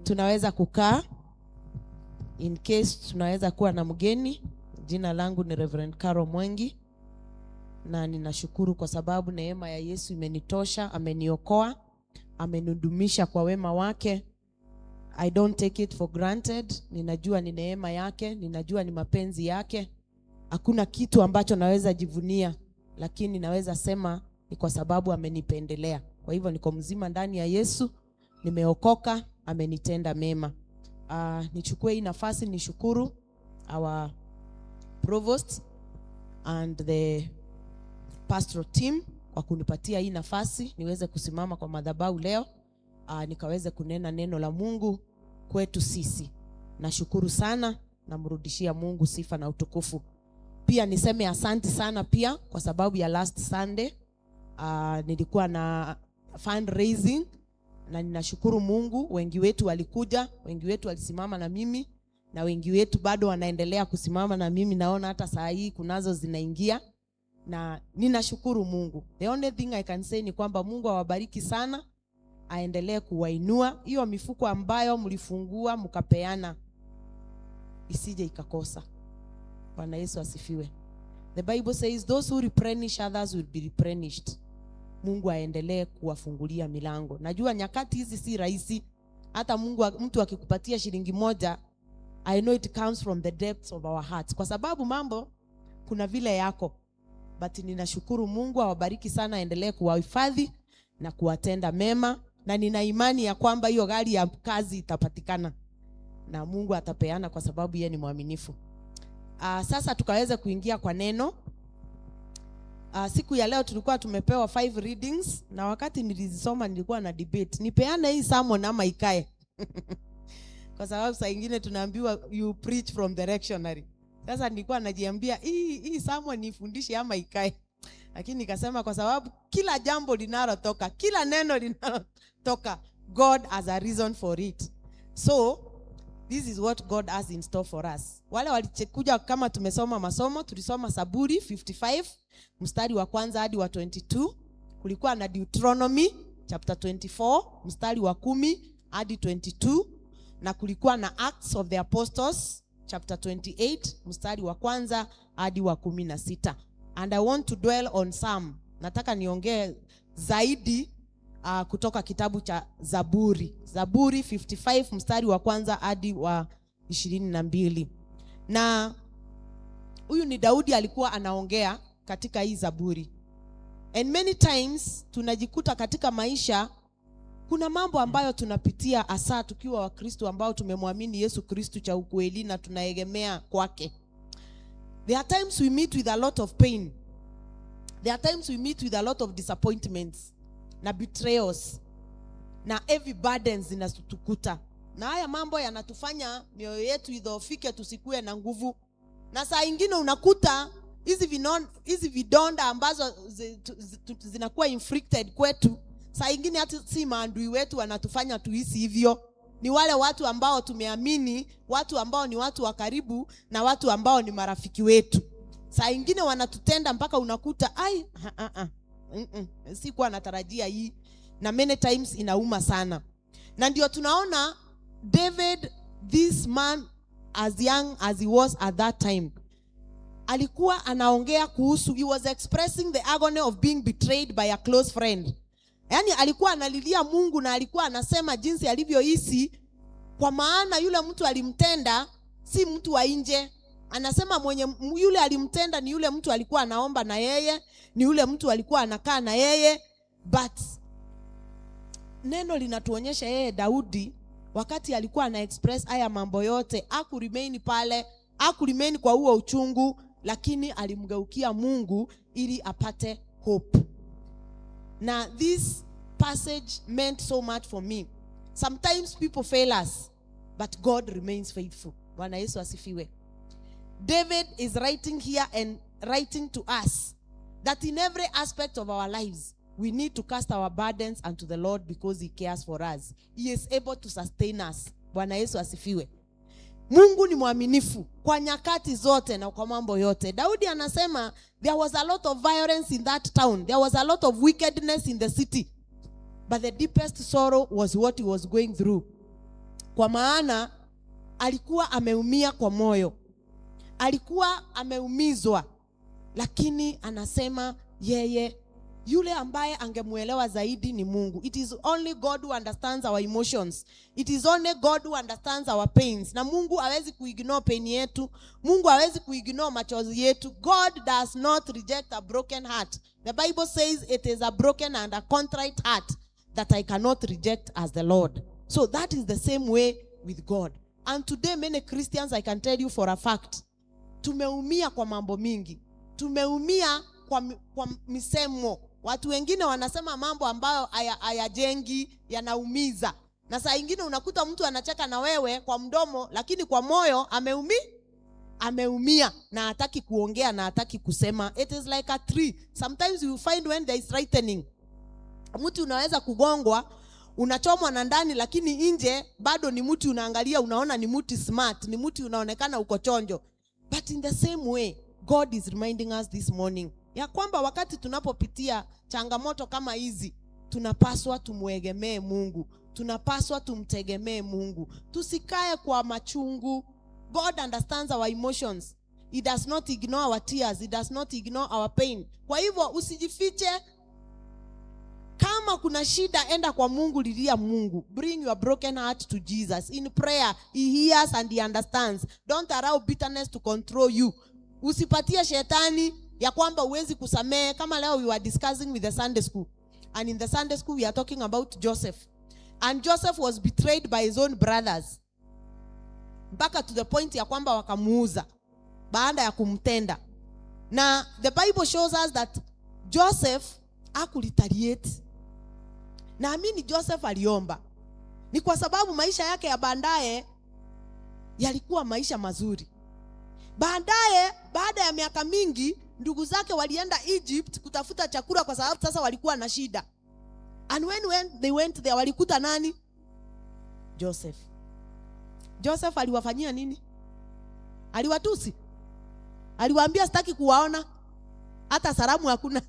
Tunaweza kukaa in case tunaweza kuwa na mgeni. Jina langu ni Reverend Carol Mwengi, na ninashukuru kwa sababu neema ya Yesu imenitosha, ameniokoa, amenidumisha kwa wema wake. I don't take it for granted. Ninajua ni neema yake, ninajua ni mapenzi yake. Hakuna kitu ambacho naweza jivunia, lakini naweza sema ni kwa sababu amenipendelea. Kwa hivyo niko mzima ndani ya Yesu, nimeokoka, amenitenda mema. Nichukue hii nafasi nishukuru our provost and the pastoral team kwa kunipatia hii nafasi niweze kusimama kwa madhabahu leo, nikaweze kunena neno la Mungu kwetu sisi. Nashukuru sana, namrudishia Mungu sifa na utukufu. Pia niseme asante sana pia kwa sababu ya last Sunday nilikuwa na fundraising, na ninashukuru Mungu, wengi wetu walikuja, wengi wetu walisimama na mimi, na wengi wetu bado wanaendelea kusimama na mimi. Naona hata saa hii kunazo zinaingia, na ninashukuru Mungu. The only thing I can say ni kwamba Mungu awabariki sana, aendelee kuwainua. Hiyo mifuko ambayo mlifungua mkapeana isije ikakosa. Bwana Yesu asifiwe. The Bible says those who replenish others will be replenished. Mungu aendelee kuwafungulia milango. Najua nyakati hizi si rahisi. Hata mtu akikupatia shilingi moja, I know it comes from the depths of our hearts, kwa sababu mambo kuna vile yako. But ninashukuru Mungu, awabariki sana, aendelee kuwahifadhi na kuwatenda mema, na nina imani ya kwamba hiyo gari ya kazi itapatikana na Mungu atapeana kwa sababu yeye ni mwaminifu. Sasa tukaweza kuingia kwa neno. Siku ya leo tulikuwa tumepewa 5 readings, na wakati nilizisoma nilikuwa na debate, nipeane hii sermon ama ikae. Kwa sababu saa nyingine tunaambiwa you preach from the lectionary. Sasa nilikuwa najiambia hii sermon nifundishe ama ikae. Lakini nikasema kwa sababu kila jambo linalotoka, kila neno linalotoka, God has a reason for it. So this is what God has in store for us. Wale walikuja kama tumesoma masomo, tulisoma Zaburi 55 mstari wa kwanza hadi wa 22. Kulikuwa na Deuteronomy chapter 24 mstari wa 10 hadi 22, na kulikuwa na Acts of the Apostles chapter 28 mstari wa kwanza hadi wa 16. And I want to dwell on some. Nataka niongee zaidi kutoka kitabu cha Zaburi. Zaburi 55 mstari wa kwanza hadi wa 22. Na huyu ni Daudi alikuwa anaongea katika hii Zaburi. And many times tunajikuta katika maisha kuna mambo ambayo tunapitia, hasa tukiwa Wakristo ambao tumemwamini Yesu Kristo cha ukweli na tunaegemea kwake. There are times we meet with a lot of pain. There are times we meet with a lot of disappointments na betrayals na heavy burdens zinatukuta. Na haya mambo yanatufanya mioyo yetu idhoofike, tusikue na nguvu. Na saa nyingine unakuta hizi vidonda ambazo zinakuwa inflicted kwetu, saa nyingine hata si maadui wetu wanatufanya tuhisi hivyo. Ni wale watu ambao tumeamini, watu ambao ni watu wa karibu, na watu ambao ni marafiki wetu. Saa nyingine wanatutenda mpaka unakuta sikuwa natarajia hii, na many times inauma sana. Na ndio tunaona David, this man as young as he was at that time, alikuwa anaongea kuhusu, he was expressing the agony of being betrayed by a close friend. Yani alikuwa analilia Mungu, na alikuwa anasema jinsi alivyohisi, kwa maana yule mtu alimtenda si mtu wa nje. Anasema yule alimtenda ni yule mtu alikuwa anaomba na yeye, ni yule mtu alikuwa anakaa na yeye. But neno linatuonyesha yeye Daudi, wakati alikuwa ana express haya mambo yote, hakuremain pale, hakuremain kwa huo uchungu, lakini alimgeukia Mungu ili apate hope. Na this passage meant so much for me. Sometimes people fail us, but God remains faithful. Bwana Yesu asifiwe. David is writing here and writing to us that in every aspect of our lives, we need to cast our burdens unto the Lord because he cares for us. He is able to sustain us. Bwana Yesu asifiwe. Mungu ni mwaminifu kwa nyakati zote na kwa mambo yote. Daudi anasema there was a lot of violence in that town. There was a lot of wickedness in the city. But the deepest sorrow was what he was going through. kwa maana alikuwa ameumia kwa moyo, alikuwa ameumizwa, lakini anasema yeye yule ambaye angemuelewa zaidi ni Mungu. It is only God who understands our emotions. It is only God who understands our pains. Na Mungu hawezi kuignore pain yetu. Mungu hawezi kuignore machozi yetu. God does not reject a broken heart. The Bible says it is a broken and a contrite heart that I cannot reject as the Lord. So that is the same way with God. And today many Christians, I can tell you for a fact, tumeumia kwa mambo mingi. Tumeumia kwa misemo. Watu wengine wanasema mambo ambayo hayajengi, yanaumiza. Na saa nyingine unakuta mtu anacheka na wewe kwa mdomo, lakini kwa moyo ameumia na hataki kuongea na hataki kusema. It is like a tree. Sometimes you find when there is lightning, mtu unaweza kugongwa, unachomwa na ndani, lakini nje bado ni mtu unaangalia, unaona ni mtu smart, ni mtu unaonekana uko chonjo. But in the same way, God is reminding us this morning ya kwamba wakati tunapopitia changamoto kama hizi, tunapaswa tumuegemee Mungu. Tunapaswa tumtegemee Mungu. Tusikae kwa machungu. God understands our emotions. He does not ignore our tears. He does not ignore our pain. Kwa hivyo usijifiche. Kama kuna shida, enda kwa Mungu, lilia Mungu. Bring your broken heart to Jesus. In prayer, He hears and He understands. Don't allow bitterness to control you. Usipatie shetani ya kwamba uwezi kusamehe. Kama leo we were discussing with the Sunday school. And in the Sunday school we are talking about Joseph. And Joseph was betrayed by his own brothers. Mpaka to the point ya kwamba wakamuuza baada ya kumtenda. Na the Bible shows us that Joseph hakuretaliate. Naamini Joseph aliomba. Ni kwa sababu maisha yake ya baadaye yalikuwa maisha mazuri. Baadaye, baada ya miaka mingi, ndugu zake walienda Egypt kutafuta chakula kwa sababu sasa walikuwa na shida. And when they went there, walikuta nani? Joseph. Joseph aliwafanyia nini? Aliwatusi. Aliwaambia sitaki kuwaona. Hata salamu hakuna.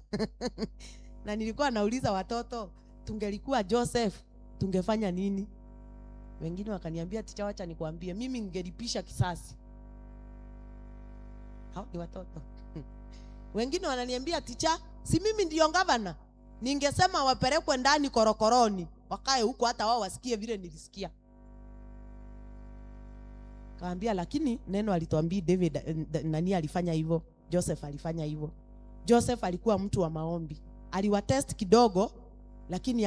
Na nilikuwa nauliza watoto, tungelikuwa Joseph, tungefanya nini? Wengine wakaniambia, ticha, wacha nikwambie, mimi ningelipisha kisasi. Hao ni watoto. Wengine wananiambia, ticha, si mimi ndio governor, ningesema wapelekwe ndani korokoroni, wakae huko hata wao wasikie vile nilisikia. Kaambia, lakini neno alituambia David nani alifanya hivyo? Joseph alifanya hivyo. Joseph alikuwa mtu wa maombi. Aliwatest kidogo, lakini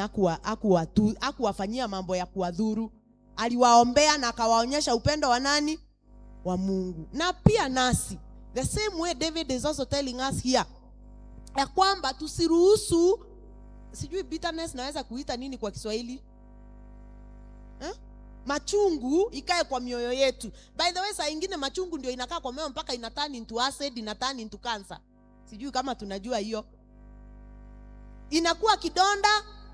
hakuwafanyia mambo ya kuwadhuru. Aliwaombea na akawaonyesha upendo wa nani? Wa Mungu. Na pia nasi, the same way David is also telling us here, ya kwamba tusiruhusu, sijui bitterness naweza kuita nini kwa Kiswahili? Machungu ikae kwa mioyo yetu. By the way, saa nyingine machungu ndio inakaa kwa moyo mpaka ina turn into acid, ina turn into cancer. Sijui kama tunajua hiyo. Inakuwa kidonda,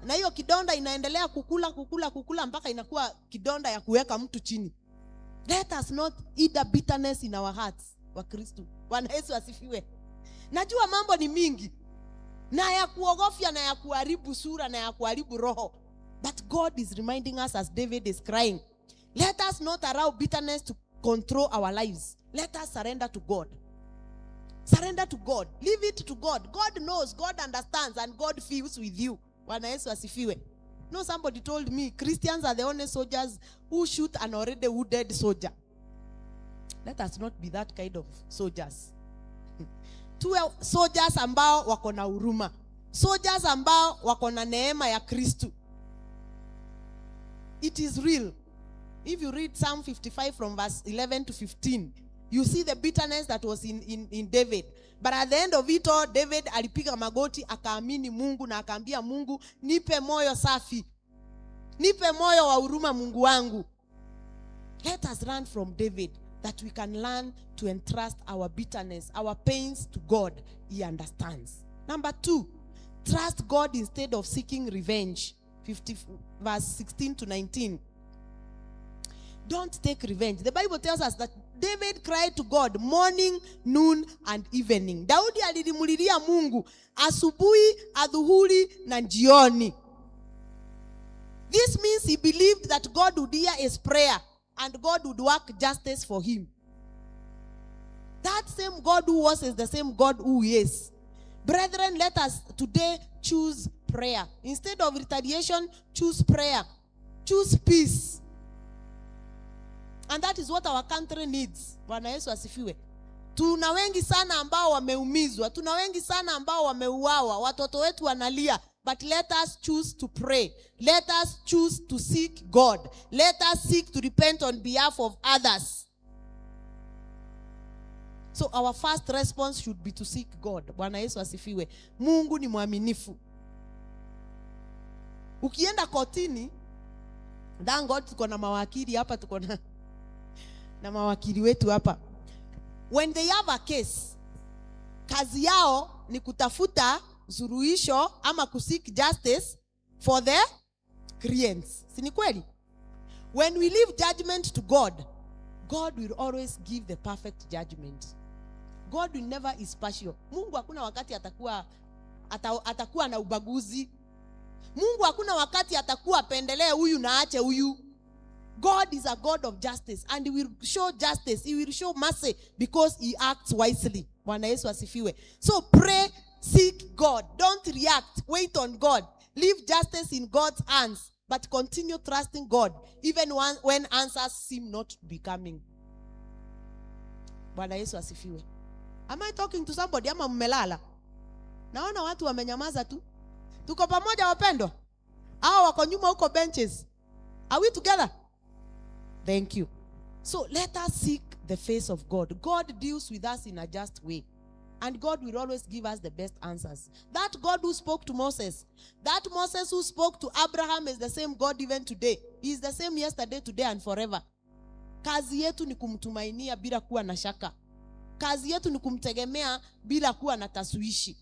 na hiyo kidonda inaendelea kukula mpaka inakuwa kidonda ya kuweka mtu chini. Let us not eat the bitterness in our hearts, wa Kristo. Bwana Yesu asifiwe. Najua mambo ni mingi, na ya kuogofya na ya kuharibu sura na ya kuharibu roho. But God is reminding us, as David is crying, let us not allow bitterness to control our lives. Let us surrender to God. Surrender to God. Leave it to God. God knows, God understands, and God feels with you. Bwana Yesu asifiwe. No, somebody told me Christians are the only soldiers who shoot an already wounded soldier. Let us not be that kind of soldiers. Tuwe soldiers ambao wako na huruma. Soldiers ambao wako na neema ya Kristo. It is real. If you read Psalm 55 from verse 11 to 15, you see the bitterness that was in David. But at the end of it all, David alipiga magoti, akaamini Mungu na akaambia Mungu, nipe moyo safi. Nipe moyo wa huruma Mungu wangu. Let us learn from David that we can learn to entrust our bitterness, our pains to God. He understands. Number 2, trust God instead of seeking revenge. 50 verse 16 to 19. Don't take revenge. The Bible tells us that David cried to God morning, noon, and evening. Daudi alilimulilia Mungu asubuhi, adhuhuri na jioni. This means he believed that God would hear his prayer and God would work justice for him. That same God who was is the same God who is. Brethren, let us today choose prayer. Instead of retaliation, choose prayer. Choose peace. And that is what our country needs. Bwana Yesu asifiwe. Tuna wengi sana ambao wameumizwa. Tuna wengi sana ambao wameuawa. Watoto wetu wanalia. But let us choose to pray. Let us choose to seek God. Let us seek to repent on behalf of others. So our first response should be to seek God. Bwana Yesu asifiwe. Mungu ni mwaminifu. Ukienda kotini, thank God tuko na mawakili hapa, tuko na mawakili wetu hapa. When they have a case, kazi yao ni kutafuta suluhisho ama kuseek justice for the clients. Si ni kweli? When we leave judgment to God, God will always give the perfect judgment. God will never is partial. Mungu hakuna wakati atakuwa na ubaguzi. Mungu hakuna wakati atakuwa pendelee huyu na ache huyu. God is a God of justice and he will show justice. He will show mercy because he acts wisely. Bwana Yesu asifiwe. So pray, seek God. Don't react. Wait on God. Leave justice in God's hands. But continue trusting God even when answers seem not to be coming. Bwana Yesu asifiwe. Am I talking to somebody? Ama mmelala? Naona watu wamenyamaza tu. Tuko pamoja wapendwa? Hao wako nyuma huko benches. Are we together? Thank you. So let us seek the face of God. God deals with us in a just way. And God will always give us the best answers. That God who spoke to Moses, that Moses who spoke to Abraham is the same God even today. He is the same yesterday, today and forever. Kazi yetu ni kumtumainia bila kuwa na shaka. Kazi yetu ni kumtegemea bila kuwa na taswishi.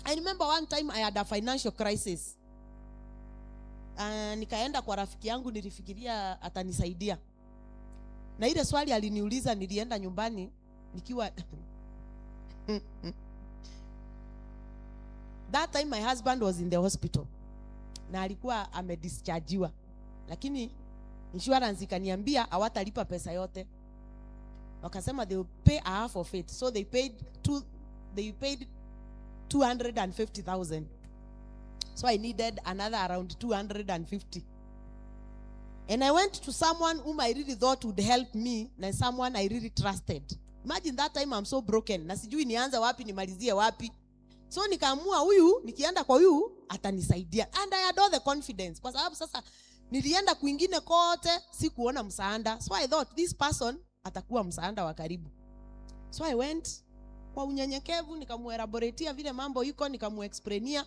I remember one time I had a financial crisis. Nikaenda kwa rafiki yangu, nilifikiria atanisaidia. Na ile swali aliniuliza, nilienda nyumbani nikiwa that time my husband was in the hospital. Na alikuwa amedischargiwa. Lakini insurance ikaniambia hawatalipa pesa yote. Wakasema they will pay a half of it. So they paid 250,000. So I needed another around 250. And I went to someone whom I really thought would help me, and someone I really trusted. Imagine that time I'm so broken. Na sijui nianza wapi nimalizie wapi. So nikaamua huyu, nikienda kwa huyu atanisaidia. And I had all the confidence. Kwa sababu sasa nilienda kwingine kote sikuona msaada. So I thought this person atakuwa msaada wa karibu. So I went kwa unyenyekevu, nikamuelaboratea vile mambo yuko, nikamuexplainia.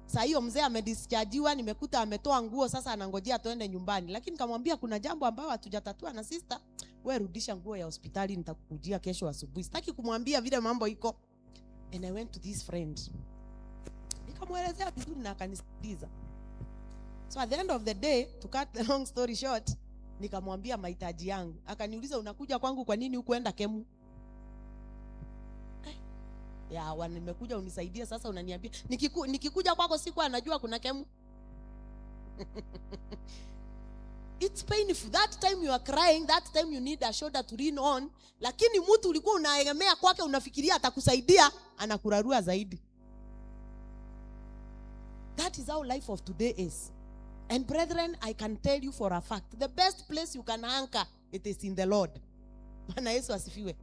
Sasa hiyo mzee amedischargiwa, nimekuta ametoa nguo, sasa anangojea tuende nyumbani. Lakini nikamwambia kuna jambo ambalo hatujatatua na sister, wewe rudisha nguo ya hospitali, nitakukujia kesho asubuhi. Sitaki kumwambia vile mambo iko. And I went to this friend. Nikamuelezea vizuri na akanisikiliza. So at the end of the day, to cut the long story short, nikamwambia mahitaji yangu. Akaniuliza unakuja kwangu kwa nini hukuenda Kemu? Ya, nimekuja unisaidie, sasa unaniambia nikikuja kwako siku anajua kuna Kemu. It's painful. That time you are crying, that time you need a shoulder to lean on. Lakini mtu ulikuwa unaegemea kwake, unafikiria atakusaidia, anakurarua zaidi. That is how life of today is. And brethren, I can tell you for a fact, the best place you can anchor, it is in the Lord. Bwana Yesu asifiwe.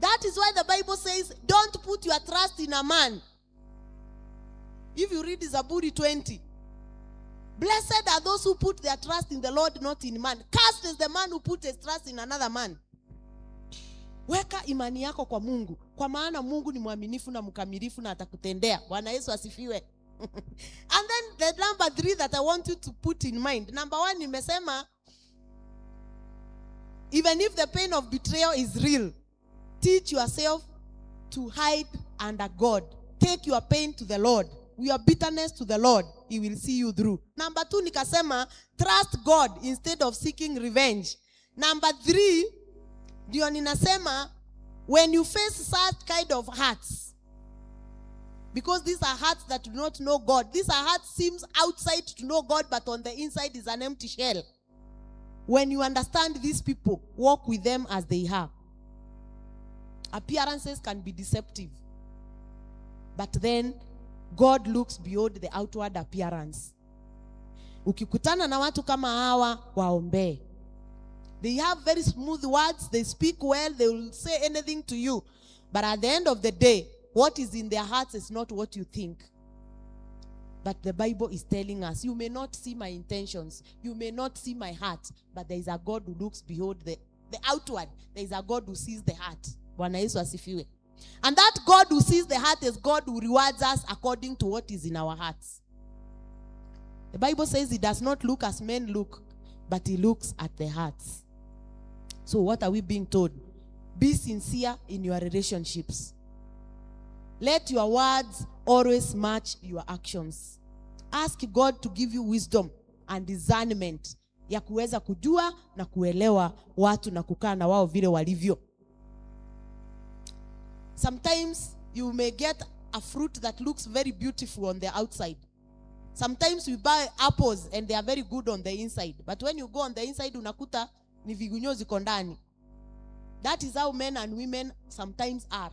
That is why the Bible says, don't put your trust in a man. If you read Zaburi 20, blessed are those who put their trust in the Lord, not in man. Cursed is the man who put his trust in another man. Weka imani yako kwa Mungu, kwa maana Mungu ni mwaminifu na mkamilifu na atakutendea. Bwana Yesu asifiwe. And then the number 3 that I want you to put in mind. Number 1, nimesema, even if the pain of betrayal is real, teach yourself to hide under God. Take your pain to the Lord. Your bitterness to the Lord. He will see you through. Number 2, nikasema, trust God instead of seeking revenge. Number 3, ndio ninasema, when you face such kind of hurts, Because these are hearts that do not know God. These are hearts seems outside to know God, but on the inside is an empty shell. When you understand these people, walk with them as they are. Appearances can be deceptive. But then, God looks beyond the outward appearance. Ukikutana na watu kama hawa, waombe. They have very smooth words. They speak well. They will say anything to you. But at the end of the day, what is in their hearts is not what you think. But the Bible is telling us, you may not see my intentions. You may not see my heart. But there is a God who looks beyond the outward. There is a God who sees the heart. Bwana Yesu asifiwe. And that God who sees the heart is God who rewards us according to what is in our hearts. The Bible says he does not look as men look, but he looks at the hearts. So what are we being told? Be sincere in your relationships. Let your words always match your actions. Ask God to give you wisdom and discernment ya kuweza kujua na kuelewa watu na kukaa na wao vile walivyo. Sometimes you may get a fruit that looks very beautiful on the outside. Sometimes we buy apples and they are very good on the inside. But when you go on the inside, unakuta ni vigunyo ziko ndani. That is how men and women sometimes are.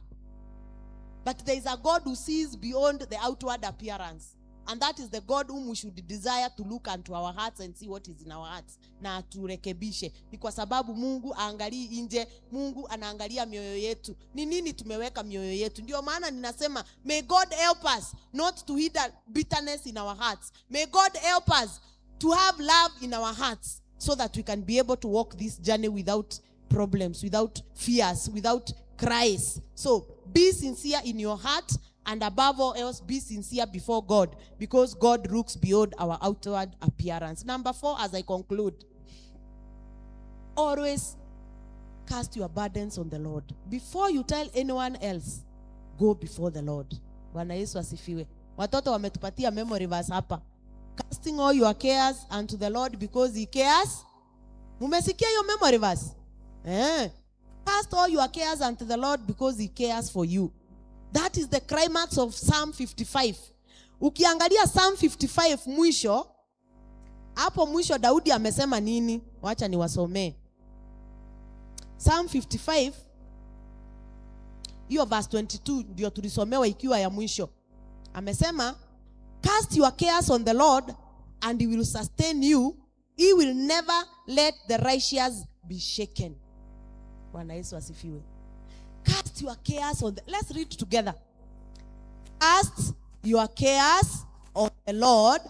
But there is a God who sees beyond the outward appearance. And that is the God whom we should desire to look into our hearts and see what is in our hearts. Na turekebishe. Ni kwa sababu Mungu aangalii nje, Mungu anaangalia mioyo yetu. Ni nini tumeweka mioyo yetu? Ndio maana ninasema, may God help us not to hide bitterness in our hearts. May God help us to have love in our hearts so that we can be able to walk this journey without problems, without fears, without cries. So, be sincere in your heart. And above all else, be sincere before God, because God looks beyond our outward appearance. Number 4, as I conclude, always cast your burdens on the Lord. Before you tell anyone else, go before the Lord. Bwana Yesu asifiwe. Watoto wametupatia memory verse hapa. Casting all your cares unto the Lord because he cares. Mumesikia hiyo memory verse? Cast all your cares unto the Lord because he cares for you. That is the climax of Psalm 55. Ukiangalia Psalm 55 mwisho, hapo mwisho Daudi amesema nini? Wacha niwasomee. Psalm 55, hiyo verse 22 ndio tulisomewa ikiwa ya mwisho. Amesema, cast your cares on the Lord and he will sustain you. He will never let the righteous be shaken. Bwana Yesu asifiwe. Cast your cares on the... Let's read together. Cast your cares on the Lord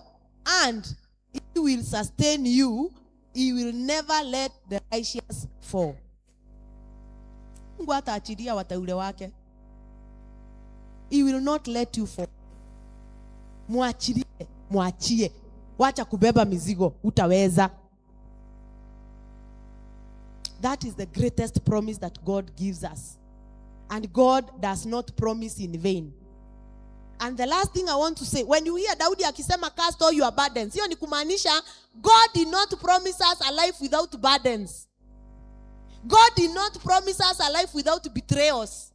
and he will sustain you. He will never let the righteous fall. Mungu ataachilia wateule wake. He will not let you fall. Muachie. Wacha kubeba mizigo, utaweza. That is the greatest promise that God gives us. And God does not promise in vain. And the last thing I want to say, when you hear Daudi akisema cast all your burdens, hiyo ni kumaanisha God did not promise us a life without burdens. God did not promise us a life without betrayals.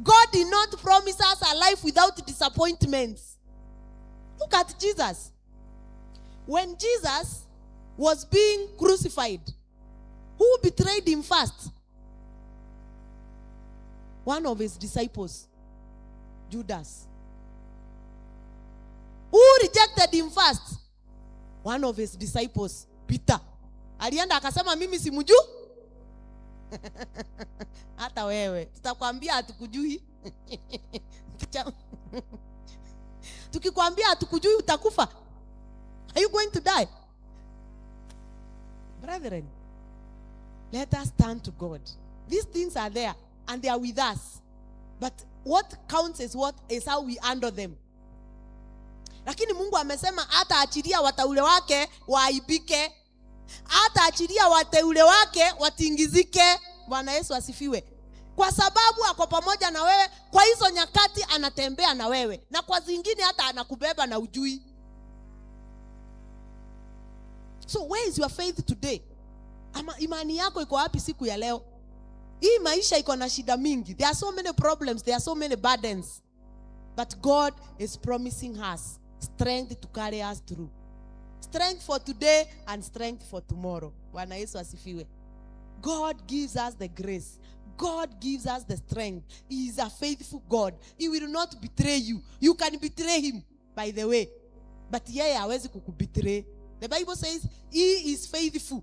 God did not promise us a life without disappointments. Look at Jesus. When Jesus was being crucified, who betrayed him first? One of his disciples, Judas. Who rejected him first? One of his disciples, Peter. Alienda akasema mimi simjui. Hata wewe tutakwambia hatukujui. Tukikwambia hatukujui utakufa. Are you going to die? Brethren, let us turn to God. These things are there and they are with us. But what counts is how we handle them. Lakini Mungu amesema hata achilia wateule wake waaibike. Hata achilia wateule wake watingizike. Bwana Yesu asifiwe. Kwa sababu ako pamoja na wewe, kwa hizo nyakati anatembea na wewe. Na kwa zingine hata anakubeba na ujui. So where is your faith today? Ama imani yako iko wapi siku ya leo? Hii maisha iko na shida mingi. There are so many problems, there are so many burdens. But God is promising us strength to carry us through. Strength for today and strength for tomorrow. Bwana Yesu asifiwe. God gives us the grace. God gives us the strength. He is a faithful God. He will not betray you. You can betray him, by the way. But yeye hawezi kukubetray. The Bible says he is faithful.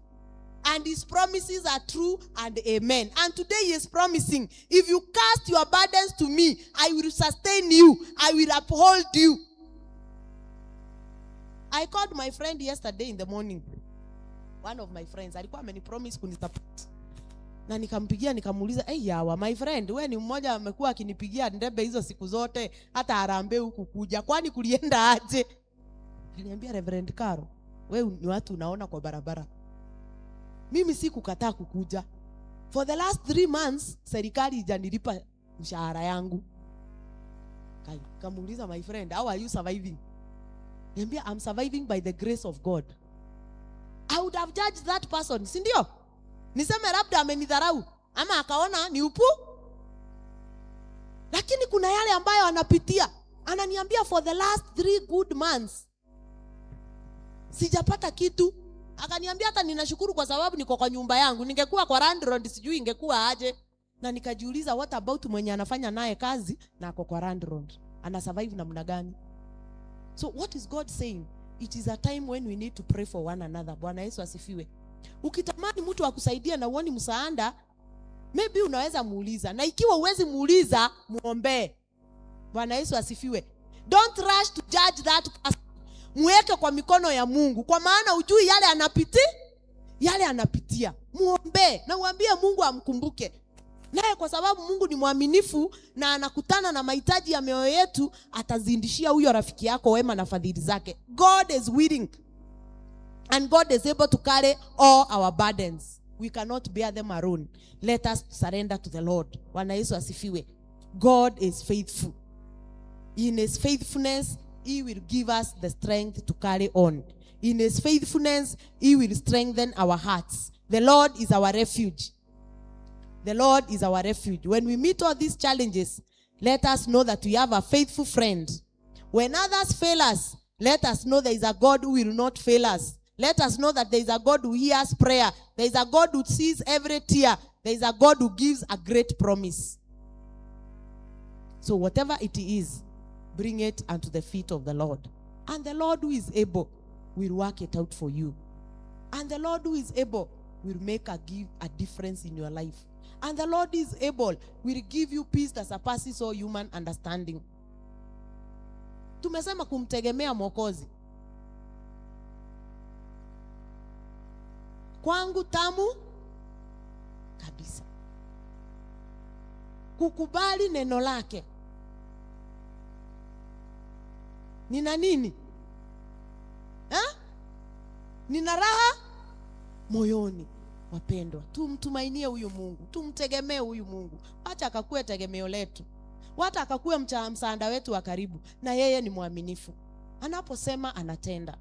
And his promises are true and amen. And today he is promising, if you cast your burdens to me, I will sustain you. I will uphold you. I called my friend yesterday in the morning. One of my friends, alikuwa amenipromise kunisupport. Na nikampigia nikamuuliza, yawa my friend, wewe ni mmoja amekuwa akinipigia ndebe hizo siku zote, hata Harambee huku kuja. Kwani kulienda aje? Aliniambia, Reverend Caro, wewe ni watu unaona kwa barabara. Mimi si kukataa kukuja. For the last 3 months, serikali ijanilipa mshahara yangu. Kamuuliza, my friend, how are you surviving? Niambia, I'm surviving by the grace of God. I would have judged that person, si ndio? Niseme labda amenidharau ama akaona ni upu. Lakini kuna yale ambayo anapitia. Ananiambia, for the last 3 good months sijapata kitu. Akaniambia, hata ninashukuru kwa sababu niko kwa nyumba yangu. Ningekuwa kwa landlord sijui ingekuwa aje. Na nikajiuliza, what about mwenye anafanya naye kazi na ako kwa landlord? Ana survive namna gani? So what is God saying? It is a time when we need to pray for one another. Bwana Yesu asifiwe. Ukitamani mtu akusaidia na uone msaada, maybe unaweza muuliza. Na ikiwa uwezi muuliza, muombe. Bwana Yesu asifiwe. Don't rush to judge that person. Muweke kwa mikono ya Mungu. Kwa maana ujui yale anapitia. Muombe na uambie Mungu amkumbuke. Naye kwa sababu Mungu ni mwaminifu na anakutana na mahitaji ya mioyo yetu, atazindishia huyo rafiki yako wema na fadhili zake. God is willing. And God is able to carry all our burdens. We cannot bear them alone. Let us surrender to the Lord. Bwana Yesu asifiwe. God is faithful. In his faithfulness, he will give us the strength to carry on. In his faithfulness, he will strengthen our hearts. The Lord is our refuge. The Lord is our refuge. When we meet all these challenges, let us know that we have a faithful friend. When others fail us, let us know there is a God who will not fail us. Let us know that there is a God who hears prayer. There is a God who sees every tear. There is a God who gives a great promise. So whatever it is, bring it unto the feet of the Lord. And the Lord who is able will work it out for you. And the Lord who is able will make a difference in your life. And the Lord is able will give you peace that surpasses all human understanding. Tumesema kumtegemea Mwokozi. Kwangu tamu kabisa. Kukubali neno lake. Nina nini? Nina raha moyoni. Wapendwa, tumtumainie huyu Mungu. Tumtegemee huyu Mungu. Acha akakuwe tegemeo letu. Wacha akakuwe msaada wetu wa karibu. Na yeye ni mwaminifu. Anaposema anatenda.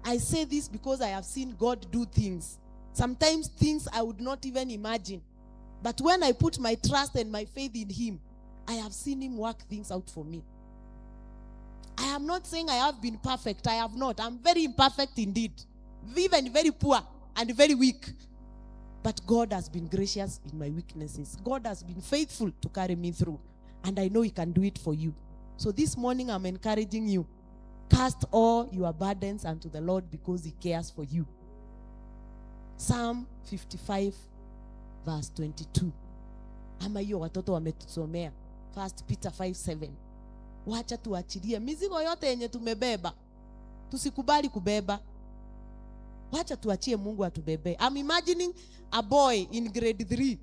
I say this because I have seen God do things. Sometimes things I would not even imagine. But when I put my trust and my faith in him, I have seen him work things out for me. I am not saying I have been perfect. I have not. I'm very imperfect indeed. Even very poor and very weak. But God has been gracious in my weaknesses. God has been faithful to carry me through. And I know he can do it for you. So this morning I'm encouraging you. Cast all your burdens unto the Lord because he cares for you. Psalm 55 verse 22. Ama hiyo watoto wametusomea. 1 Peter 5:7. Wacha tuachilie mizigo yote yenye tumebeba. Tusikubali kubeba. Wacha tuachie Mungu atubebe. I'm imagining a boy in grade 3.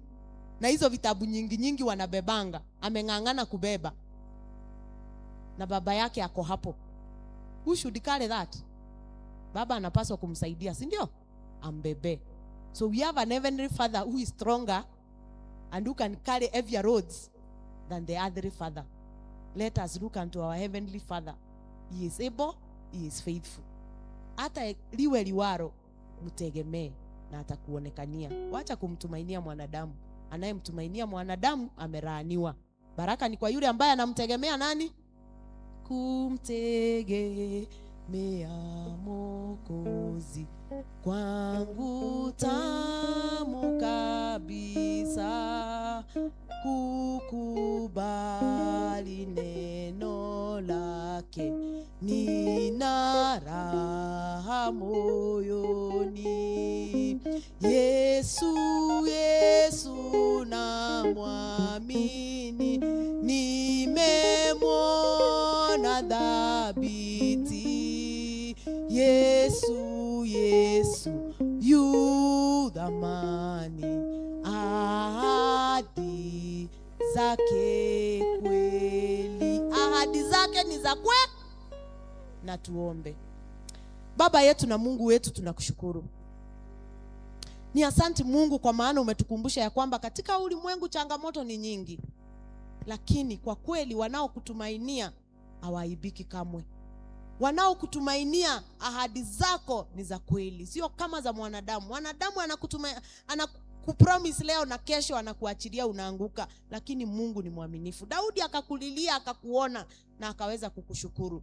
Na hizo vitabu nyingi wanabebanga. Ameng'ang'ana kubeba. Na baba yake ako hapo. Who should carry that? Baba anapaswa kumsaidia, si ndio? Ambebe. So we have an heavenly father who is stronger and who can carry heavier loads than the earthly father. Let us look unto our heavenly father. He is able, he is faithful. Hata liwe liwaro, mtegemee na atakuonekania. Wacha kumtumainia mwanadamu. Anayemtumainia mwanadamu amelaaniwa. Baraka ni kwa yule ambaye anamtegemea nani? kumtegemea Mwokozi, kwangu tamu kabisa kukubali neno lake, nina raha moyoni. Yesu, Yesu namwamini, nimemwona dhabiti. Yesu, Yesu yu dhamani, ahadi zake kweli. Ahadi zake ni za kweli. Na tuombe. Baba yetu na Mungu wetu, tunakushukuru. Ni asante Mungu kwa maana umetukumbusha ya kwamba katika ulimwengu changamoto ni nyingi, lakini kwa kweli wanaokutumainia hawaaibiki kamwe. Wanaokutumainia ahadi zako ni za kweli, sio kama za mwanadamu. Mwanadamu anakupromise leo na kesho anakuachilia unaanguka, lakini Mungu ni mwaminifu. Daudi akakulilia, akakuona na akaweza kukushukuru.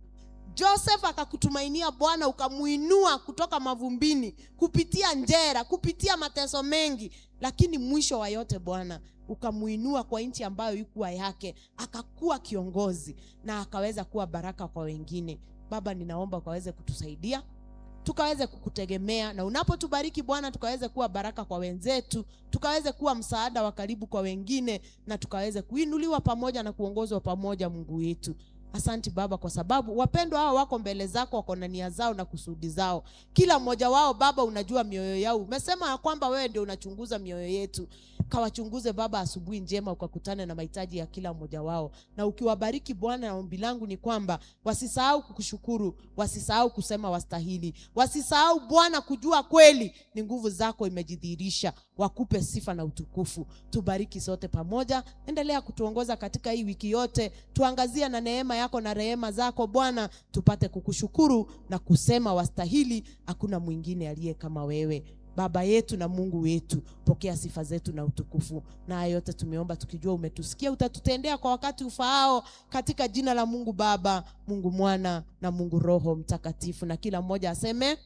Joseph akakutumainia Bwana, ukamuinua kutoka mavumbini, kupitia njera, kupitia mateso mengi, lakini mwisho wa yote Bwana ukamuinua kwa nchi ambayo ilikuwa yake, akakuwa kiongozi na akaweza kuwa baraka kwa wengine. Baba, ninaomba ukaweze kutusaidia, tukaweze kukutegemea, na unapotubariki Bwana tukaweze kuwa baraka kwa wenzetu, tukaweze kuwa msaada wa karibu kwa wengine, na tukaweze kuinuliwa pamoja na kuongozwa pamoja, Mungu wetu. Asante Baba, kwa sababu wapendwa hao wako mbele zako, wako na nia zao na kusudi zao. Kila mmoja wao Baba unajua mioyo yao. Umesema kwamba wewe ndio unachunguza mioyo yetu. Kawachunguze Baba asubuhi njema, ukakutane na mahitaji ya kila mmoja wao. Na ukiwabariki Bwana, na ombi langu ni kwamba wasisahau kukushukuru, wasisahau kusema wastahili, wasisahau Bwana kujua kweli ni nguvu zako imejidhihirisha. Wakupe sifa na utukufu. Tubariki sote pamoja. Endelea kutuongoza katika hii wiki yote. Tuangazia na neema yako na rehema zako Bwana, tupate kukushukuru na kusema wastahili. Hakuna mwingine aliye kama wewe. Baba yetu na Mungu wetu, pokea sifa zetu na utukufu. Na yote tumeomba tukijua umetusikia, utatutendea kwa wakati ufaao, katika jina la Mungu Baba, Mungu Mwana na Mungu Roho Mtakatifu. Na kila mmoja aseme